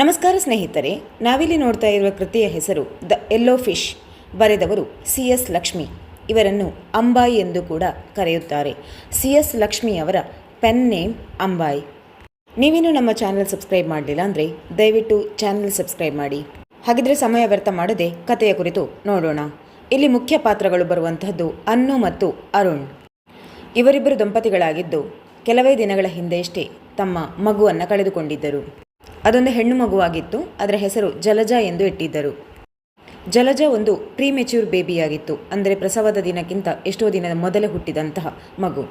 ನಮಸ್ಕಾರ ಸ್ನೇಹಿತರೆ, ನಾವಿಲ್ಲಿ ನೋಡ್ತಾ ಇರುವ ಕೃತಿಯ ಹೆಸರು ದ ಯೆಲ್ಲೋ ಫಿಶ್. ಬರೆದವರು CS ಲಕ್ಷ್ಮಿ. ಇವರನ್ನು ಅಂಬಾಯಿ ಎಂದು ಕೂಡ ಕರೆಯುತ್ತಾರೆ. CS ಲಕ್ಷ್ಮಿ ಅವರ ಪೆನ್ ನೇಮ್ ಅಂಬಾಯಿ. ನೀವಿನ್ನೂ ನಮ್ಮ ಚಾನಲ್ ಸಬ್ಸ್ಕ್ರೈಬ್ ಮಾಡಲಿಲ್ಲ ಅಂದರೆ ದಯವಿಟ್ಟು ಚಾನಲ್ ಸಬ್ಸ್ಕ್ರೈಬ್ ಮಾಡಿ. ಹಾಗಿದ್ರೆ ಸಮಯ ವ್ಯರ್ಥ ಮಾಡದೆ ಕಥೆಯ ಕುರಿತು ನೋಡೋಣ. ಇಲ್ಲಿ ಮುಖ್ಯ ಪಾತ್ರಗಳು ಬರುವಂತಹದ್ದು ಅನ್ನು ಮತ್ತು ಅರುಣ್. ಇವರಿಬ್ಬರು ದಂಪತಿಗಳಾಗಿದ್ದು ಕೆಲವೇ ದಿನಗಳ ಹಿಂದೆಯಷ್ಟೇ ತಮ್ಮ ಮಗುವನ್ನು ಕಳೆದುಕೊಂಡಿದ್ದರು. ಅದೊಂದು ಹೆಣ್ಣು ಮಗುವಾಗಿತ್ತು. ಅದರ ಹೆಸರು ಜಲಜಾ ಎಂದು ಇಟ್ಟಿದ್ದರು. ಜಲಜಾ ಒಂದು ಪ್ರೀಮೆಚ್ಯೂರ್ ಬೇಬಿಯಾಗಿತ್ತು. ಅಂದರೆ ಪ್ರಸವದ ದಿನಕ್ಕಿಂತ ಎಷ್ಟೋ ದಿನದ ಮೊದಲೇ ಹುಟ್ಟಿದಂತಹ ಮಗು.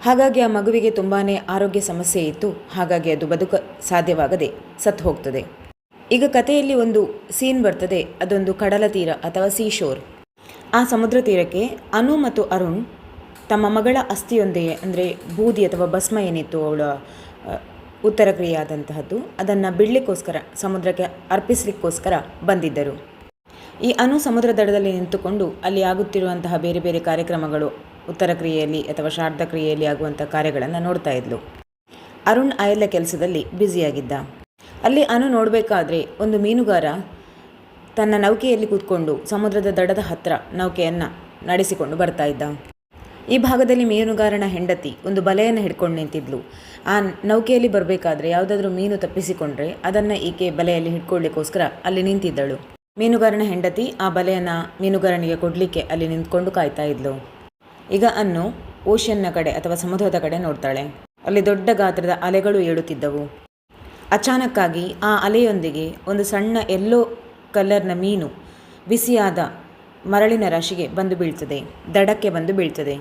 ಹಾಗಾಗಿ ಆ ಮಗುವಿಗೆ ತುಂಬಾ ಆರೋಗ್ಯ ಸಮಸ್ಯೆ ಇತ್ತು. ಹಾಗಾಗಿ ಅದು ಬದುಕ ಸಾಧ್ಯವಾಗದೆ ಸತ್ತು ಹೋಗ್ತದೆ. ಈಗ ಕಥೆಯಲ್ಲಿ ಒಂದು ಸೀನ್ ಬರ್ತದೆ. ಅದೊಂದು ಕಡಲ ತೀರ ಅಥವಾ ಸೀಶೋರ್. ಆ ಸಮುದ್ರ ತೀರಕ್ಕೆ ಅನು ಮತ್ತು ಅರುಣ್ ತಮ್ಮ ಮಗಳ ಅಸ್ಥಿಯೊಂದಿಗೆ, ಅಂದರೆ ಬೂದಿ ಅಥವಾ ಭಸ್ಮ ಏನಿತ್ತು ಅವಳ ಉತ್ತರ ಕ್ರಿಯೆಯಾದಂತಹದ್ದು, ಅದನ್ನು ಬಿಡಲಿಕ್ಕೋಸ್ಕರ ಸಮುದ್ರಕ್ಕೆ ಅರ್ಪಿಸಲಿಕ್ಕೋಸ್ಕರ ಬಂದಿದ್ದರು. ಈ ಅನು ಸಮುದ್ರ ದಡದಲ್ಲಿ ನಿಂತುಕೊಂಡು ಅಲ್ಲಿ ಆಗುತ್ತಿರುವಂತಹ ಬೇರೆ ಬೇರೆ ಕಾರ್ಯಕ್ರಮಗಳು, ಉತ್ತರ ಕ್ರಿಯೆಯಲ್ಲಿ ಅಥವಾ ಶ್ರಾದ್ದ ಕ್ರಿಯೆಯಲ್ಲಿ ಆಗುವಂಥ ಕಾರ್ಯಗಳನ್ನು ನೋಡ್ತಾ ಇದ್ಲು. ಅರುಣ್ ಆಯಲ್ಲ ಕೆಲಸದಲ್ಲಿ ಬ್ಯುಸಿಯಾಗಿದ್ದ. ಅಲ್ಲಿ ಅನು ನೋಡಬೇಕಾದ್ರೆ ಒಂದು ಮೀನುಗಾರ ತನ್ನ ನೌಕೆಯಲ್ಲಿ ಕೂತ್ಕೊಂಡು ಸಮುದ್ರದ ದಡದ ಹತ್ತಿರ ನೌಕೆಯನ್ನು ನಡೆಸಿಕೊಂಡು ಬರ್ತಾ ಇದ್ದ. ಈ ಭಾಗದಲ್ಲಿ ಮೀನುಗಾರನ ಹೆಂಡತಿ ಒಂದು ಬಲೆಯನ್ನು ಹಿಡ್ಕೊಂಡು ನಿಂತಿದ್ಲು. ಆ ನೌಕೆಯಲ್ಲಿ ಬರಬೇಕಾದ್ರೆ ಯಾವುದಾದ್ರೂ ಮೀನು ತಪ್ಪಿಸಿಕೊಂಡ್ರೆ ಅದನ್ನು ಈಕೆ ಬಲೆಯಲ್ಲಿ ಹಿಡ್ಕೊಳ್ಳಿಕ್ಕೋಸ್ಕರ ಅಲ್ಲಿ ನಿಂತಿದ್ದಳು. ಮೀನುಗಾರನ ಹೆಂಡತಿ ಆ ಬಲೆಯನ್ನು ಮೀನುಗಾರನಿಗೆ ಕೊಡಲಿಕ್ಕೆ ಅಲ್ಲಿ ನಿಂತ್ಕೊಂಡು ಕಾಯ್ತಾ ಇದ್ಲು. ಈಗ ಅನ್ನು ಓಷನ್ನ ಕಡೆ ಅಥವಾ ಸಮುದ್ರದ ಕಡೆ ನೋಡ್ತಾಳೆ. ಅಲ್ಲಿ ದೊಡ್ಡ ಗಾತ್ರದ ಅಲೆಗಳು ಏಳುತ್ತಿದ್ದವು. ಅಚಾನಕ್ಕಾಗಿ ಆ ಅಲೆಯೊಂದಿಗೆ ಒಂದು ಸಣ್ಣ ಯೆಲ್ಲೋ ಕಲರ್ನ ಮೀನು ಬಿಸಿಯಾದ ಮರಳಿನ ರಾಶಿಗೆ ಬಂದು ಬೀಳ್ತದೆ, ದಡಕ್ಕೆ ಬಂದು ಬೀಳ್ತದೆ.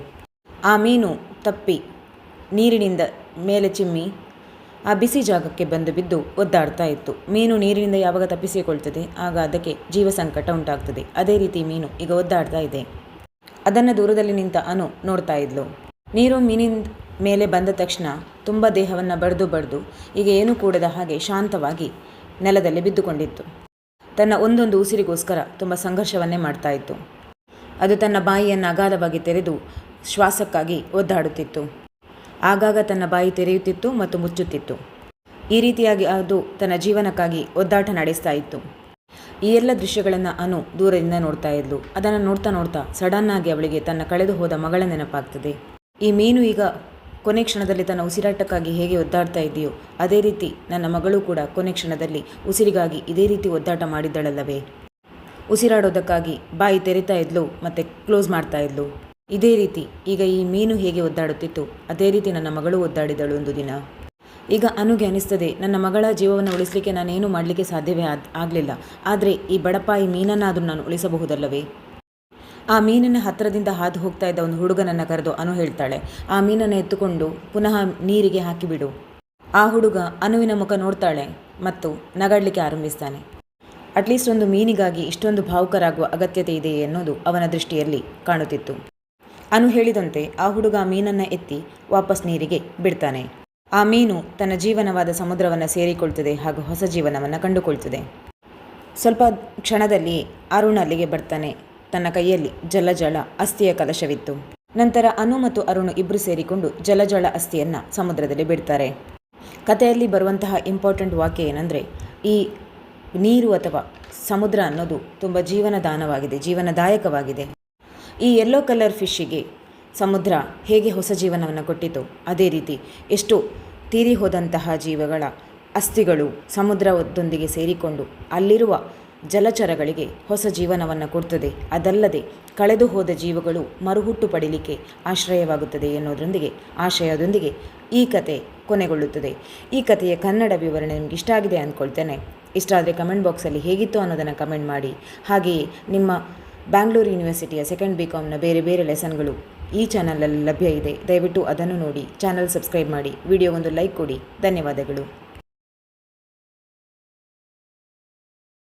ಆ ಮೀನು ತಪ್ಪಿ ನೀರಿನಿಂದ ಮೇಲೆ ಚಿಮ್ಮಿ ಆ ಬಿಸಿ ಜಾಗಕ್ಕೆ ಬಂದು ಬಿದ್ದು ಒದ್ದಾಡ್ತಾ ಇತ್ತು. ಮೀನು ನೀರಿನಿಂದ ಯಾವಾಗ ತಪ್ಪಿಸಿಕೊಳ್ತದೆ ಆಗ ಅದಕ್ಕೆ ಜೀವ ಸಂಕಟ ಉಂಟಾಗ್ತದೆ. ಅದೇ ರೀತಿ ಮೀನು ಈಗ ಒದ್ದಾಡ್ತಾ ಇದೆ. ಅದನ್ನು ದೂರದಲ್ಲಿ ನಿಂತ ಅನು ನೋಡ್ತಾ ಇದ್ಲು. ನೀರು ಮೀನಿನ ಮೇಲೆ ಬಂದ ತಕ್ಷಣ ತುಂಬ ದೇಹವನ್ನು ಬಡ್ದು ಈಗ ಏನೂ ಕೂಡದ ಹಾಗೆ ಶಾಂತವಾಗಿ ನೆಲದಲ್ಲಿ ಬಿದ್ದುಕೊಂಡಿತ್ತು. ತನ್ನ ಒಂದೊಂದು ಉಸಿರಿಗೋಸ್ಕರ ತುಂಬ ಸಂಘರ್ಷವನ್ನೇ ಮಾಡ್ತಾ ಇತ್ತು. ಅದು ತನ್ನ ಬಾಯಿಯನ್ನು ಅಗಾಧವಾಗಿ ತೆರೆದು ಶ್ವಾಸಕ್ಕಾಗಿ ಒದ್ದಾಡುತ್ತಿತ್ತು. ಆಗಾಗ ತನ್ನ ಬಾಯಿ ತೆರೆಯುತ್ತಿತ್ತು ಮತ್ತು ಮುಚ್ಚುತ್ತಿತ್ತು. ಈ ರೀತಿಯಾಗಿ ಅದು ತನ್ನ ಜೀವನಕ್ಕಾಗಿ ಒದ್ದಾಟ ನಡೆಸ್ತಾ ಇತ್ತು. ಈ ಎಲ್ಲ ದೃಶ್ಯಗಳನ್ನು ಅನು ದೂರದಿಂದ ನೋಡ್ತಾ ಇದ್ಲು. ಅದನ್ನು ನೋಡ್ತಾ ನೋಡ್ತಾ ಸಡನ್ನಾಗಿ ಅವಳಿಗೆ ತನ್ನ ಕಳೆದು ಹೋದ ಮಗಳ ನೆನಪಾಗ್ತದೆ. ಈ ಮೀನು ಈಗ ಕೊನೆ ಕ್ಷಣದಲ್ಲಿ ತನ್ನ ಉಸಿರಾಟಕ್ಕಾಗಿ ಹೇಗೆ ಒದ್ದಾಡ್ತಾ ಇದೆಯೋ ಅದೇ ರೀತಿ ನನ್ನ ಮಗಳು ಕೂಡ ಕೊನೆ ಕ್ಷಣದಲ್ಲಿ ಉಸಿರಿಗಾಗಿ ಇದೇ ರೀತಿ ಒದ್ದಾಟ ಮಾಡಿದ್ದಳಲ್ಲವೇ. ಉಸಿರಾಡೋದಕ್ಕಾಗಿ ಬಾಯಿ ತೆರಿತಾ ಇದ್ಲು ಮತ್ತು ಕ್ಲೋಸ್ ಮಾಡ್ತಾ ಇದ್ಲು. ಇದೇ ರೀತಿ ಈಗ ಈ ಮೀನು ಹೇಗೆ ಒದ್ದಾಡುತ್ತಿತ್ತು ಅದೇ ರೀತಿ ನನ್ನ ಮಗಳು ಒದ್ದಾಡಿದಳು ಒಂದು ದಿನ. ಈಗ ಅನುಗೆ ಅನಿಸ್ತದೆ, ನನ್ನ ಮಗಳ ಜೀವವನ್ನು ಉಳಿಸಲಿಕ್ಕೆ ನಾನೇನು ಮಾಡಲಿಕ್ಕೆ ಸಾಧ್ಯವೇ ಆಗಲಿಲ್ಲ. ಆದರೆ ಈ ಬಡಪಾಯಿ ಮೀನನ್ನಾದರೂ ನಾನು ಉಳಿಸಬಹುದಲ್ಲವೇ. ಆ ಮೀನಿನ ಹತ್ತಿರದಿಂದ ಹಾದು ಹೋಗ್ತಾ ಇದ್ದ ಒಂದು ಹುಡುಗನನ್ನು ಕರೆದು ಅನು ಹೇಳ್ತಾಳೆ, ಆ ಮೀನನ್ನು ಎತ್ತುಕೊಂಡು ಪುನಃ ನೀರಿಗೆ ಹಾಕಿಬಿಡು. ಆ ಹುಡುಗ ಅನುವಿನ ಮುಖ ನೋಡ್ತಾಳೆ ಮತ್ತು ನಗಾಡಲಿಕ್ಕೆ ಆರಂಭಿಸ್ತಾನೆ. ಅಟ್ಲೀಸ್ಟ್ ಒಂದು ಮೀನಿಗಾಗಿ ಇಷ್ಟೊಂದು ಭಾವುಕರಾಗುವ ಅಗತ್ಯತೆ ಇದೆ ಎನ್ನುವುದು ಅವನ ದೃಷ್ಟಿಯಲ್ಲಿ ಕಾಣುತ್ತಿತ್ತು. ಅನು ಹೇಳಿದಂತೆ ಆ ಹುಡುಗ ಆ ಮೀನನ್ನು ಎತ್ತಿ ವಾಪಸ್ ನೀರಿಗೆ ಬಿಡ್ತಾನೆ. ಆ ಮೀನು ತನ್ನ ಜೀವನವಾದ ಸಮುದ್ರವನ್ನು ಸೇರಿಕೊಳ್ತದೆ ಹಾಗೂ ಹೊಸ ಜೀವನವನ್ನು ಕಂಡುಕೊಳ್ತದೆ. ಸ್ವಲ್ಪ ಕ್ಷಣದಲ್ಲಿ ಅರುಣ್ ಅಲ್ಲಿಗೆ ಬರ್ತಾನೆ. ತನ್ನ ಕೈಯಲ್ಲಿ ಜಲಜಳ ಅಸ್ಥಿಯ ಕಲಶವಿತ್ತು. ನಂತರ ಅನು ಮತ್ತು ಅರುಣ್ ಇಬ್ಬರು ಸೇರಿಕೊಂಡು ಜಲಜಳ ಅಸ್ಥಿಯನ್ನು ಸಮುದ್ರದಲ್ಲಿ ಬಿಡ್ತಾರೆ. ಕಥೆಯಲ್ಲಿ ಬರುವಂತಹ ಇಂಪಾರ್ಟೆಂಟ್ ವಾಕ್ಯ ಏನಂದರೆ, ಈ ನೀರು ಅಥವಾ ಸಮುದ್ರ ಅನ್ನೋದು ತುಂಬ ಜೀವನದಾನವಾಗಿದೆ, ಜೀವನದಾಯಕವಾಗಿದೆ. ಈ ಯೆಲ್ಲೋ ಕಲರ್ ಫಿಶ್ಶಿಗೆ ಸಮುದ್ರ ಹೇಗೆ ಹೊಸ ಜೀವನವನ್ನು ಕೊಟ್ಟಿತು ಅದೇ ರೀತಿ ಎಷ್ಟೋ ತೀರಿ ಹೋದಂತಹ ಜೀವಗಳ ಅಸ್ಥಿಗಳು ಸಮುದ್ರದೊಂದಿಗೆ ಸೇರಿಕೊಂಡು ಅಲ್ಲಿರುವ ಜಲಚರಗಳಿಗೆ ಹೊಸ ಜೀವನವನ್ನು ಕೊಡ್ತದೆ. ಅದಲ್ಲದೆ ಕಳೆದು ಹೋದ ಜೀವಗಳು ಮರುಹುಟ್ಟು ಪಡೀಲಿಕ್ಕೆ ಆಶ್ರಯವಾಗುತ್ತದೆ ಎನ್ನುವುದರೊಂದಿಗೆ ಆಶಯದೊಂದಿಗೆ ಈ ಕತೆ ಕೊನೆಗೊಳ್ಳುತ್ತದೆ. ಈ ಕಥೆಯ ಕನ್ನಡ ವಿವರಣೆ ನಿಮ್ಗೆ ಇಷ್ಟ ಆಗಿದೆ ಅಂದ್ಕೊಳ್ತೇನೆ. ಇಷ್ಟ ಆದರೆ ಕಮೆಂಟ್ ಬಾಕ್ಸಲ್ಲಿ ಹೇಗಿತ್ತು ಅನ್ನೋದನ್ನು ಕಮೆಂಟ್ ಮಾಡಿ. ಹಾಗೆಯೇ ನಿಮ್ಮ ಬ್ಯಾಂಗ್ಳೂರು ಯೂನಿವರ್ಸಿಟಿಯ ಸೆಕೆಂಡ್ BComನ ಬೇರೆ ಬೇರೆ ಲೆಸನ್ಗಳು ಈ ಚಾನಲಲ್ಲಿ ಲಭ್ಯ ಇದೆ. ದಯವಿಟ್ಟು ಅದನ್ನು ನೋಡಿ ಚಾನಲ್ ಸಬ್ಸ್ಕ್ರೈಬ್ ಮಾಡಿ, ವಿಡಿಯೋಗೊಂದು ಲೈಕ್ ಕೊಡಿ. ಧನ್ಯವಾದಗಳು.